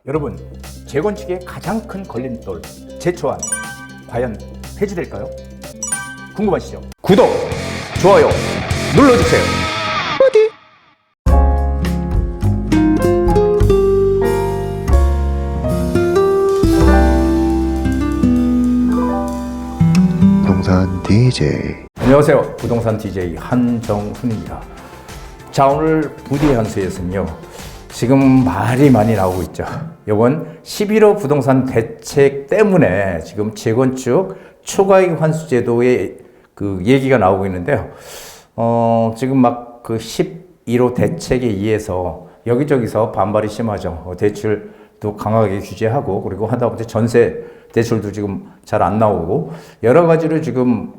여러분, 재건축의 가장 큰 걸림돌 제초안 과연 폐지될까요? 궁금하시죠? 구독, 좋아요 눌러주세요. 부동산 DJ. 안녕하세요. 부동산 DJ 한정훈입니다. 자, 오늘 부디 한수에서는요, 지금 말이 많이 나오고 있죠. 이번 11호 부동산 대책 때문에 지금 재건축 초과이익 환수 제도의 그 얘기가 나오고 있는데요. 지금 막 그 11호 대책에 의해서 여기저기서 반발이 심하죠. 대출도 강하게 규제하고, 그리고 하다못해 전세 대출도 지금 잘 안 나오고, 여러 가지로 지금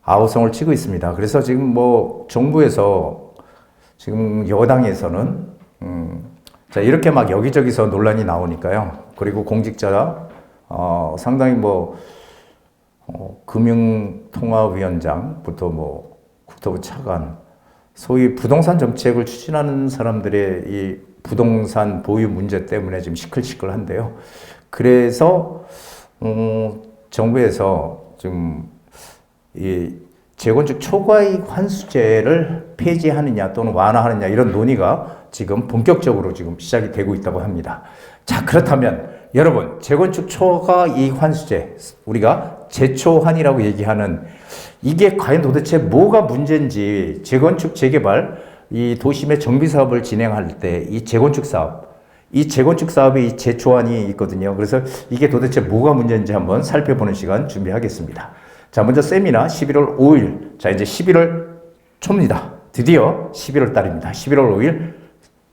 아우성을 치고 있습니다. 그래서 지금 뭐 정부에서 지금 여당에서는 자, 이렇게 막 여기저기서 논란이 나오니까요. 그리고 공직자 상당히 뭐 금융통화위원장부터 뭐 국토부 차관, 소위 부동산 정책을 추진하는 사람들의 이 부동산 보유 문제 때문에 지금 시끌시끌한데요. 그래서 정부에서 지금 이 재건축 초과이익 환수제를 폐지하느냐 또는 완화하느냐, 이런 논의가 지금 본격적으로 지금 시작이 되고 있다고 합니다. 자, 그렇다면 여러분, 재건축 초과이익 환수제, 우리가 재초환이라고 얘기하는 이게 과연 도대체 뭐가 문제인지, 재건축 재개발, 이 도심의 정비 사업을 진행할 때 이 재건축 사업에 이 재초환이 있거든요. 그래서 이게 도대체 뭐가 문제인지 한번 살펴보는 시간 준비하겠습니다. 자, 먼저 세미나 11월 5일. 자, 이제 11월 초입니다. 드디어 11월 달입니다. 11월 5일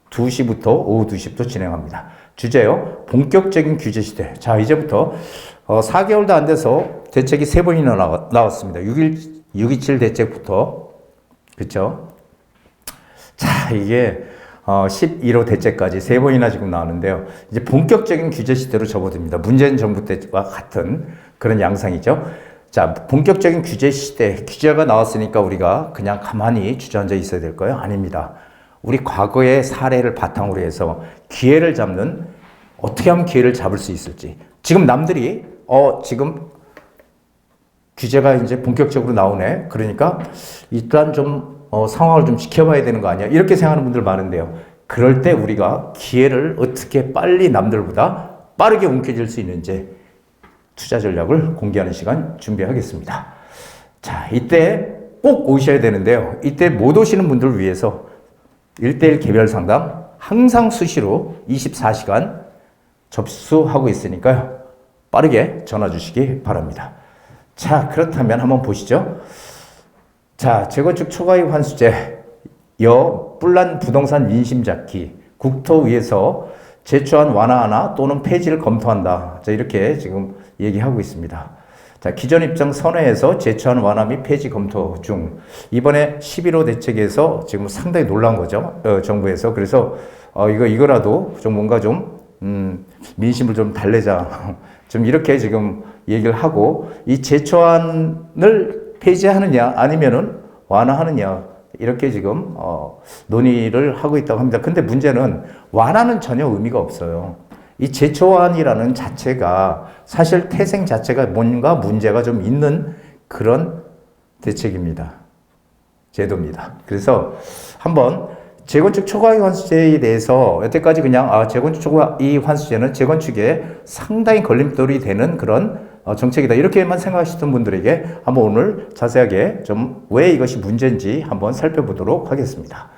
2시부터 오후 2시부터 진행합니다. 주제요, 본격적인 규제 시대. 자, 이제부터 4개월도 안 돼서 대책이 3번이나 나왔습니다. 6.27 대책부터. 그렇죠? 자, 이게 11호 대책까지 3번이나 지금 나왔는데요. 이제 본격적인 규제 시대로 접어듭니다. 문재인 정부 때와 같은 그런 양상이죠. 자, 본격적인 규제 시대, 규제가 나왔으니까 우리가 그냥 가만히 주저앉아 있어야 될까요? 아닙니다. 우리 과거의 사례를 바탕으로 해서 기회를 잡는, 어떻게 하면 기회를 잡을 수 있을지. 지금 남들이 지금 규제가 이제 본격적으로 나오네. 그러니까 일단 좀 상황을 좀 지켜봐야 되는 거 아니야? 이렇게 생각하는 분들 많은데요. 그럴 때 우리가 기회를 어떻게 빨리 남들보다 빠르게 움켜쥘 수 있는지 투자 전략을 공개하는 시간 준비하겠습니다. 자, 이때 꼭 오셔야 되는데요. 이때 못 오시는 분들을 위해서 1대1 개별 상담 항상 수시로 24시간 접수하고 있으니까요. 빠르게 전화 주시기 바랍니다. 자, 그렇다면 한번 보시죠. 자, 재건축 초과이익 환수제, 뿔난 부동산 민심잡기, 국토위에서 재초안 완화하나 또는 폐지를 검토한다. 자, 이렇게 지금 얘기하고 있습니다. 자, 기존 입장 선회에서 재초안 완화 및 폐지 검토 중. 이번에 11호 대책에서 지금 상당히 놀란 거죠. 정부에서. 그래서 이거라도 좀 뭔가 좀 민심을 좀 달래자. 좀 이렇게 지금 얘기를 하고, 이 재초안을 폐지하느냐 아니면은 완화하느냐, 이렇게 지금 논의를 하고 있다고 합니다. 근데 문제는 완화는 전혀 의미가 없어요. 이 재초안이라는 자체가 사실 태생 자체가 뭔가 문제가 좀 있는 그런 대책입니다. 제도입니다. 그래서 한번 재건축 초과이익 환수제에 대해서 여태까지 그냥 재건축 초과이익 환수제는 재건축에 상당히 걸림돌이 되는 그런 정책이다, 이렇게만 생각하시던 분들에게 한번 오늘 자세하게 좀 왜 이것이 문제인지 한번 살펴보도록 하겠습니다.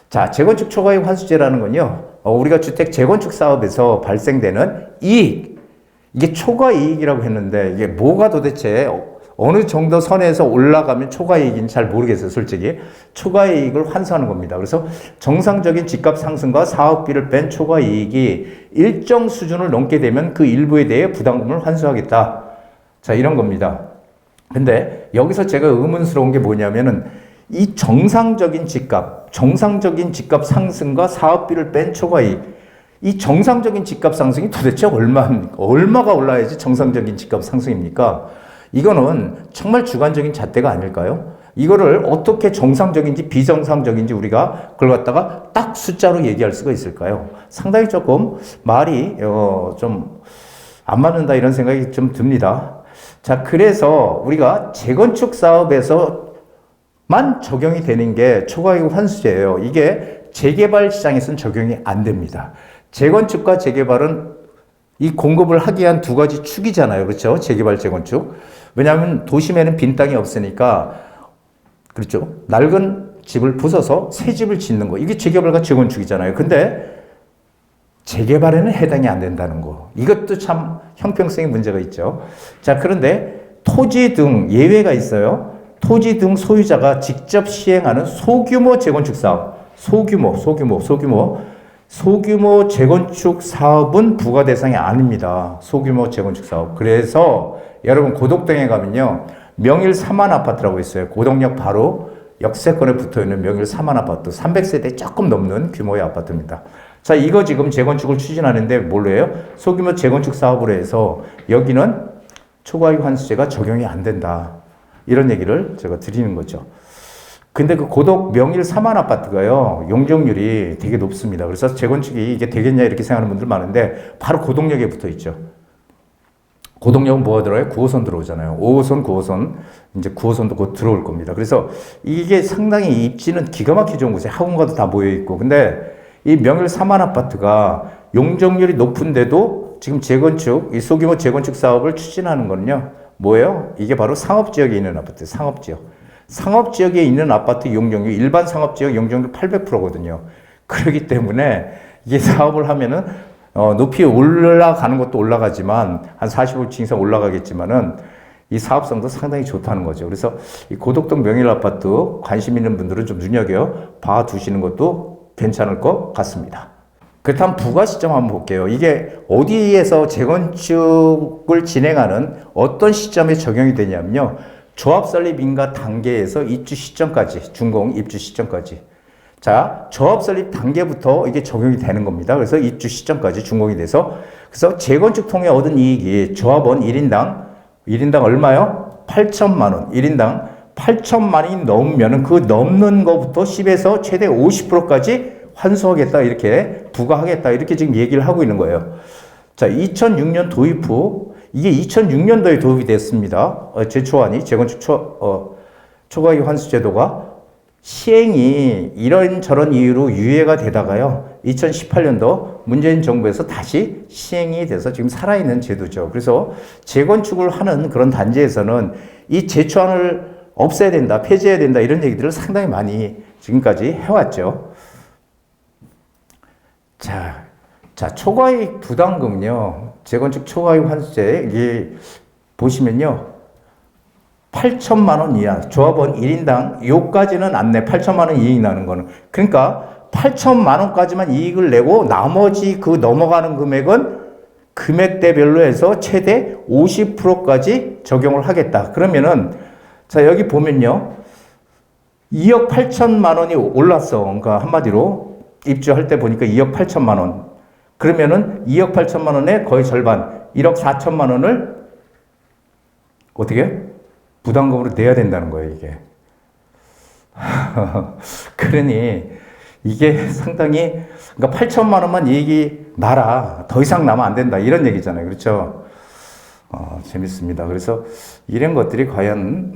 자, 재건축 초과이익 환수제라는 건요, 우리가 주택 재건축 사업에서 발생되는 이익, 이게 초과이익이라고 했는데 이게 뭐가 도대체 어느 정도 선에서 올라가면 초과이익인지 잘 모르겠어요, 솔직히. 초과이익을 환수하는 겁니다. 그래서 정상적인 집값 상승과 사업비를 뺀 초과이익이 일정 수준을 넘게 되면 그 일부에 대해 부담금을 환수하겠다. 자, 이런 겁니다. 근데 여기서 제가 의문스러운 게 뭐냐면은 이 정상적인 집값 상승과 사업비를 뺀 초과이익, 이 정상적인 집값 상승이 도대체 얼마가 올라야지 정상적인 집값 상승입니까? 이거는 정말 주관적인 잣대가 아닐까요? 이거를 어떻게 정상적인지 비정상적인지 우리가 그걸 갖다가 딱 숫자로 얘기할 수가 있을까요? 상당히 조금 말이 좀 안 맞는다 이런 생각이 좀 듭니다. 자, 그래서 우리가 재건축 사업에서만 적용이 되는 게 초과이익 환수제예요. 이게 재개발 시장에서는 적용이 안 됩니다. 재건축과 재개발은 이 공급을 하기 위한 두 가지 축이잖아요. 그렇죠? 재개발, 재건축. 왜냐하면 도심에는 빈 땅이 없으니까, 그렇죠? 낡은 집을 부숴서 새 집을 짓는 거. 이게 재개발과 재건축이잖아요. 근데 재개발에는 해당이 안 된다는 거. 이것도 참 형평성의 문제가 있죠. 자, 그런데 토지 등 예외가 있어요. 토지 등 소유자가 직접 시행하는 소규모 재건축 사업. 소규모 재건축 사업은 부과 대상이 아닙니다. 소규모 재건축 사업. 그래서 여러분 고덕동에 가면요. 명일 3만 아파트라고 있어요. 고덕역 바로 역세권에 붙어있는 명일 3만 아파트. 300세대 조금 넘는 규모의 아파트입니다. 자, 이거 지금 재건축을 추진하는데 뭘로 해요? 소규모 재건축 사업으로 해서 여기는 초과이익 환수제가 적용이 안 된다. 이런 얘기를 제가 드리는 거죠. 근데 그 고덕 명일 3만 아파트가요, 용적률이 되게 높습니다. 그래서 재건축이 이게 되겠냐 이렇게 생각하는 분들 많은데 바로 고덕역에 붙어 있죠. 고덕역은 뭐가 들어요? 9호선 들어오잖아요. 5호선, 9호선, 이제 9호선도 곧 들어올 겁니다. 그래서 이게 상당히 입지는 기가 막히게 좋은 곳에 학원가도 다 모여 있고, 근데 이 명일 3만 아파트가 용적률이 높은데도 지금 재건축, 이 소규모 재건축 사업을 추진하는 거는요, 뭐예요? 이게 바로 상업지역에 있는 아파트, 상업지역. 상업지역에 있는 아파트 용적률, 일반 상업지역 용적률 800%거든요. 그렇기 때문에 이게 사업을 하면은, 높이 올라가는 것도 올라가지만, 한 45층 이상 올라가겠지만은, 이 사업성도 상당히 좋다는 거죠. 그래서 이 고덕동 명일 아파트 관심 있는 분들은 좀 눈여겨 봐두시는 것도 괜찮을 것 같습니다. 그렇다면 부과 시점 한번 볼게요. 이게 어디에서 재건축을 진행하는 어떤 시점에 적용이 되냐면요. 조합 설립 인가 단계에서 입주 시점까지, 준공 입주 시점까지. 자, 조합 설립 단계부터 이게 적용이 되는 겁니다. 그래서 입주 시점까지 준공이 돼서, 그래서 재건축 통해 얻은 이익이 조합원 1인당 얼마요? 8천만 원. 1인당 8천만 원이 넘으면은 그 넘는 것부터 10에서 최대 50%까지 환수하겠다, 이렇게 부과하겠다, 이렇게 지금 얘기를 하고 있는 거예요. 자, 2006년 도입 후, 이게 2006년도에 도입이 됐습니다. 제초안이 재건축 초과이익 환수 제도가 시행이 이런저런 이유로 유예가 되다가요, 2018년도 문재인 정부에서 다시 시행이 돼서 지금 살아있는 제도죠. 그래서 재건축을 하는 그런 단지에서는 이 제초안을 없애야 된다, 폐지해야 된다, 이런 얘기들을 상당히 많이 지금까지 해왔죠. 자, 초과이익 부담금요. 재건축 초과이익 환수제, 이게 보시면요. 8천만 원 이하, 조합원 1인당, 요까지는 안 내, 8천만 원 이익 나는 거는. 그러니까 8천만 원까지만 이익을 내고 나머지 그 넘어가는 금액은 금액대별로 해서 최대 50%까지 적용을 하겠다. 그러면은, 자, 여기 보면요. 2억 8천만 원이 올랐어. 그러니까 한마디로 입주할 때 보니까 2억 8천만 원. 그러면은 2억 8천만 원의 거의 절반, 1억 4천만 원을 어떻게? 부담금으로 내야 된다는 거예요, 이게. 그러니 이게 상당히, 그러니까 8천만 원만 이익이 나라, 더 이상 나면 안 된다, 이런 얘기잖아요. 그렇죠? 재밌습니다. 그래서 이런 것들이 과연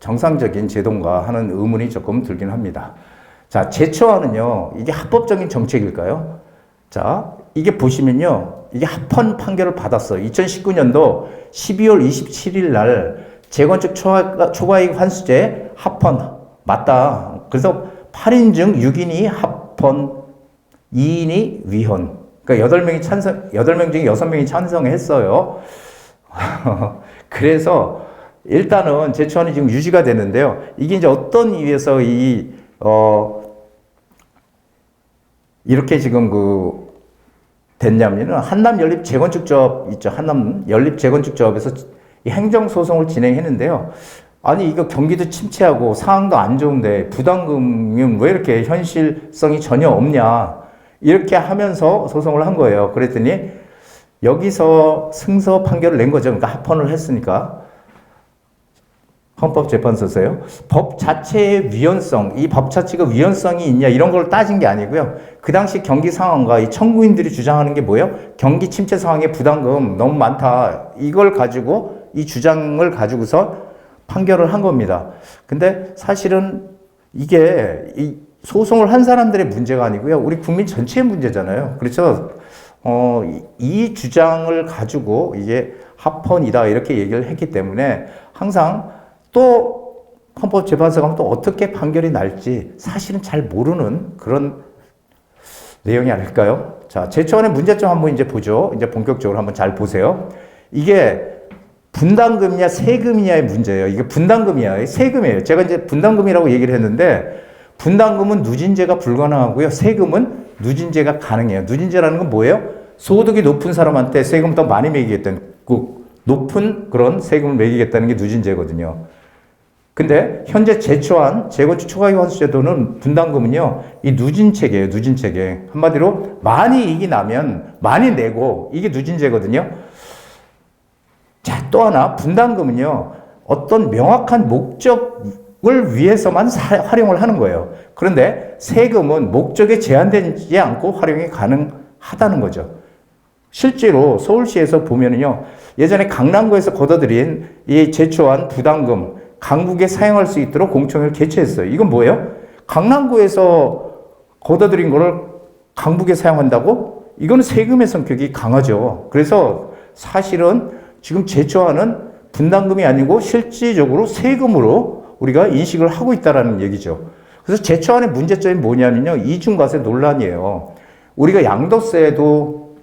정상적인 제도인가 하는 의문이 조금 들긴 합니다. 자, 제초안은요, 이게 합법적인 정책일까요? 자, 이게 보시면요, 이게 합헌 판결을 받았어요. 2019년도 12월 27일 날 재건축 초과이익 환수제 합헌 맞다. 그래서 8인 중 6인이 합헌, 2인이 위헌. 그러니까 8명 중에 6명이 찬성했어요. 그래서 일단은 제초안이 지금 유지가 되는데요. 이게 이제 어떤 이유에서 이렇게 지금 됐냐면은 한남 연립 재건축조합 있죠. 한남 연립 재건축조합에서 행정소송을 진행했는데요. 아니, 이거 경기도 침체하고 상황도 안 좋은데 부담금은 왜 이렇게 현실성이 전혀 없냐. 이렇게 하면서 소송을 한 거예요. 그랬더니 여기서 승소 판결을 낸 거죠. 그러니까 합헌을 했으니까. 헌법재판소에서요. 법 자체의 위헌성, 이 법 자체가 위헌성이 있냐 이런 걸 따진 게 아니고요. 그 당시 경기 상황과 이 청구인들이 주장하는 게 뭐예요? 경기 침체 상황에 부담금 너무 많다. 이걸 가지고 이 주장을 가지고서 판결을 한 겁니다. 근데 사실은 이게 이 소송을 한 사람들의 문제가 아니고요. 우리 국민 전체의 문제잖아요. 그렇죠? 이 주장을 가지고 이게 합헌이다 이렇게 얘기를 했기 때문에 항상 또 헌법재판소 가면 또 어떻게 판결이 날지 사실은 잘 모르는 그런 내용이 아닐까요? 자, 제초안의 문제점 한번 이제 보죠. 이제 본격적으로 한번 잘 보세요. 이게 분담금이냐 세금이냐의 문제예요. 이게 분담금이야. 세금이에요. 제가 이제 분담금이라고 얘기를 했는데 분담금은 누진제가 불가능하고요. 세금은 누진제가 가능해요. 누진제라는 건 뭐예요? 소득이 높은 사람한테 세금을 더 많이 매기겠다는 높은 그런 세금을 매기겠다는 게 누진제거든요. 근데 현재 제초한 재건축 초과이익 환수제도는 분담금은요, 이 누진체계예요, 누진체계. 한마디로 많이 이익이 나면 많이 내고 이게 누진제거든요. 자, 또 하나 분담금은요, 어떤 명확한 목적을 위해서만 활용을 하는 거예요. 그런데 세금은 목적에 제한되지 않고 활용이 가능하다는 거죠. 실제로 서울시에서 보면은요, 예전에 강남구에서 걷어들인 이 제초한 부담금, 강북에 사용할 수 있도록 공청회를 개최했어요. 이건 뭐예요? 강남구에서 걷어들인 거를 강북에 사용한다고? 이거는 세금의 성격이 강하죠. 그래서 사실은 지금 제초하는 분담금이 아니고 실질적으로 세금으로 우리가 인식을 하고 있다는 얘기죠. 그래서 제초안의 문제점이 뭐냐면요, 이중과세 논란이에요. 우리가 양도세도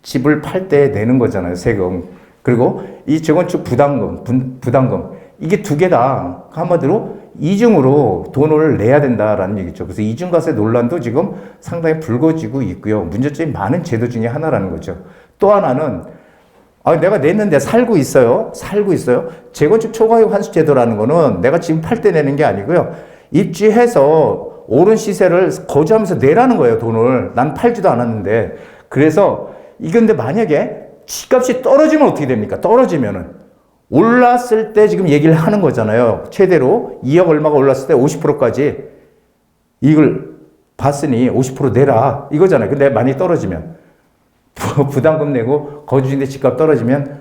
집을 팔 때 내는 거잖아요, 세금. 그리고 이 재건축 부담금. 이게 두 개다. 한마디로 이중으로 돈을 내야 된다라는 얘기죠. 그래서 이중과세 논란도 지금 상당히 불거지고 있고요. 문제점이 많은 제도 중에 하나라는 거죠. 또 하나는 내가 냈는데 살고 있어요. 재건축 초과이익 환수 제도라는 거는 내가 지금 팔 때 내는 게 아니고요. 입주해서 오른 시세를 거주하면서 내라는 거예요, 돈을. 난 팔지도 않았는데. 그래서 이건데 만약에 집값이 떨어지면 어떻게 됩니까? 떨어지면은. 올랐을 때 지금 얘기를 하는 거잖아요. 최대로 2억 얼마가 올랐을 때 50%까지 이걸 봤으니 50% 내라. 이거잖아요. 근데 많이 떨어지면. 부담금 내고 거주인데 집값 떨어지면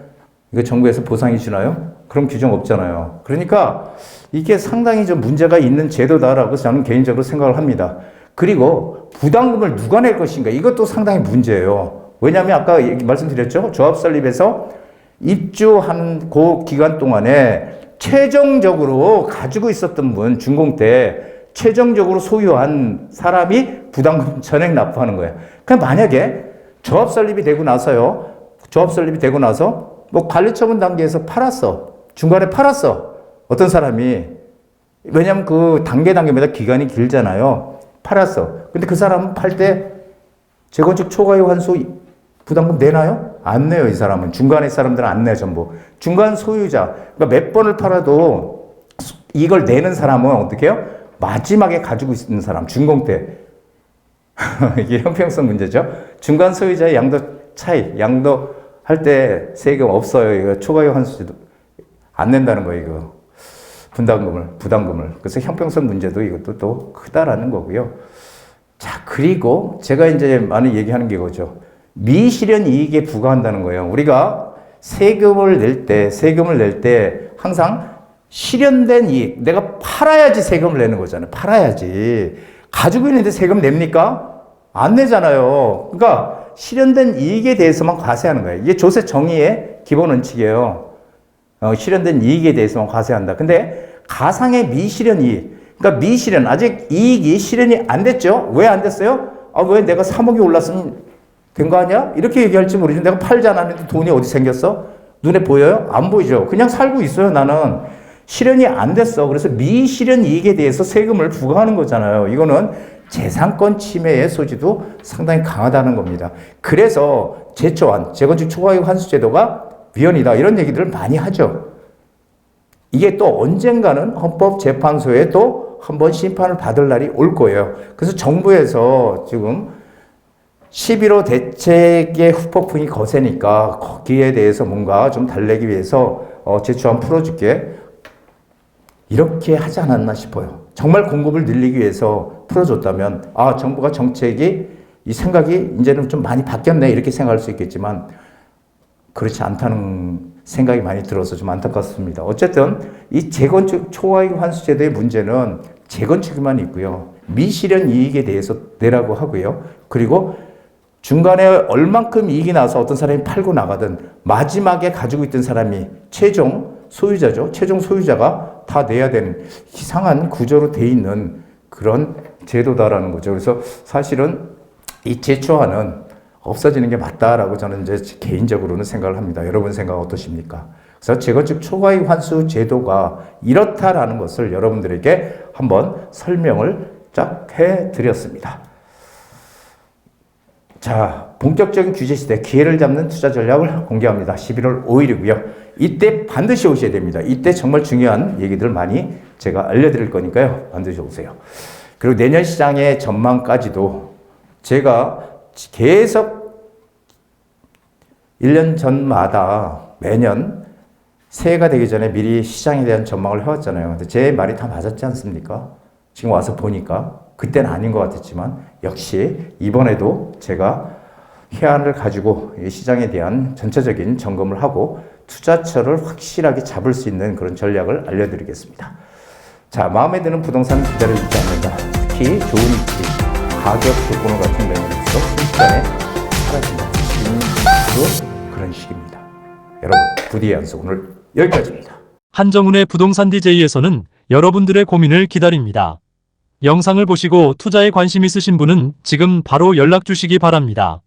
이거 정부에서 보상해 주나요? 그런 규정 없잖아요. 그러니까 이게 상당히 좀 문제가 있는 제도다라고 저는 개인적으로 생각을 합니다. 그리고 부담금을 누가 낼 것인가? 이것도 상당히 문제예요. 왜냐하면 아까 말씀드렸죠. 조합 설립에서 입주한 그 기간 동안에 최종적으로 가지고 있었던 분, 준공 때 최종적으로 소유한 사람이 부담금 전액 납부하는 거예요. 그럼 만약에 조합 설립이 되고 나서 뭐 관리처분 단계에서 중간에 팔았어. 어떤 사람이. 왜냐면 그 단계마다 기간이 길잖아요. 팔았어. 근데 그 사람은 팔 때 재건축 초과이익 환수 부담금 내나요? 안 내요, 이 사람은. 중간에 사람들은 안 내요, 전부. 중간 소유자. 그러니까 몇 번을 팔아도 이걸 내는 사람은 어떻게 해요? 마지막에 가지고 있는 사람, 준공 때. 이게 형평성 문제죠. 중간 소유자의 양도 차이, 양도 할 때 세금 없어요. 이거 초과이익 환수제도 안 낸다는 거예요, 이거. 부담금을. 그래서 형평성 문제도 이것도 또 크다라는 거고요. 자, 그리고 제가 이제 많이 얘기하는 게 이거죠. 미실현 이익에 부과한다는 거예요. 우리가 세금을 낼 때 항상 실현된 이익, 내가 팔아야지 세금을 내는 거잖아요. 팔아야지. 가지고 있는데 세금 냅니까? 안 내잖아요. 그러니까 실현된 이익에 대해서만 과세하는 거예요. 이게 조세 정의의 기본 원칙이에요. 실현된 이익에 대해서만 과세한다. 근데 가상의 미실현 이익, 그러니까 미실현, 아직 이익이 실현이 안 됐죠? 왜 안 됐어요? 왜 내가 3억이 올랐으면 된 거 아니야? 이렇게 얘기할지 모르지만 내가 팔지 않았는데 돈이 어디 생겼어? 눈에 보여요? 안 보이죠? 그냥 살고 있어요, 나는. 실현이 안 됐어. 그래서 미실현 이익에 대해서 세금을 부과하는 거잖아요. 이거는 재산권 침해의 소지도 상당히 강하다는 겁니다. 그래서 제초안, 재건축 초과이익 환수제도가 위헌이다. 이런 얘기들을 많이 하죠. 이게 또 언젠가는 헌법재판소에 또 한번 심판을 받을 날이 올 거예요. 그래서 정부에서 지금 11호 대책의 후폭풍이 거세니까 거기에 대해서 뭔가 좀 달래기 위해서 제초안 풀어줄게. 이렇게 하지 않았나 싶어요. 정말 공급을 늘리기 위해서 풀어줬다면 정부가 정책이 이 생각이 이제는 좀 많이 바뀌었네 이렇게 생각할 수 있겠지만 그렇지 않다는 생각이 많이 들어서 좀 안타깝습니다. 어쨌든 이 재건축 초과이익 환수제도의 문제는 재건축에만 있고요. 미실현 이익에 대해서 내라고 하고요. 그리고 중간에 얼만큼 이익이 나서 어떤 사람이 팔고 나가든 마지막에 가지고 있던 사람이 최종 소유자죠. 최종 소유자가 다 내야 되는 이상한 구조로 돼 있는 그런 제도다라는 거죠. 그래서 사실은 이 제초안은 없어지는 게 맞다라고 저는 이제 개인적으로는 생각을 합니다. 여러분 생각 어떠십니까? 그래서 재건축 초과이익 환수 제도가 이렇다라는 것을 여러분들에게 한번 설명을 쫙 해드렸습니다. 자, 본격적인 규제 시대 기회를 잡는 투자 전략을 공개합니다. 11월 5일이고요. 이때 반드시 오셔야 됩니다. 이때 정말 중요한 얘기들 많이 제가 알려드릴 거니까요. 반드시 오세요. 그리고 내년 시장의 전망까지도 제가 계속 1년 전마다 매년 새해가 되기 전에 미리 시장에 대한 전망을 해왔잖아요. 근데 제 말이 다 맞았지 않습니까? 지금 와서 보니까 그때는 아닌 것 같았지만 역시 이번에도 제가 해안을 가지고 이 시장에 대한 전체적인 점검을 하고 투자처를 확실하게 잡을 수 있는 그런 전략을 알려드리겠습니다. 자, 마음에 드는 부동산 투자를 잊지 않는다. 특히 좋은 위치, 가격 조건을 같은 면에서 순식간에 사라진다. 바로 그런 식입니다. 여러분, 부디의 연속 오늘 여기까지입니다. 한정훈의 부동산 DJ에서는 여러분들의 고민을 기다립니다. 영상을 보시고 투자에 관심 있으신 분은 지금 바로 연락 주시기 바랍니다.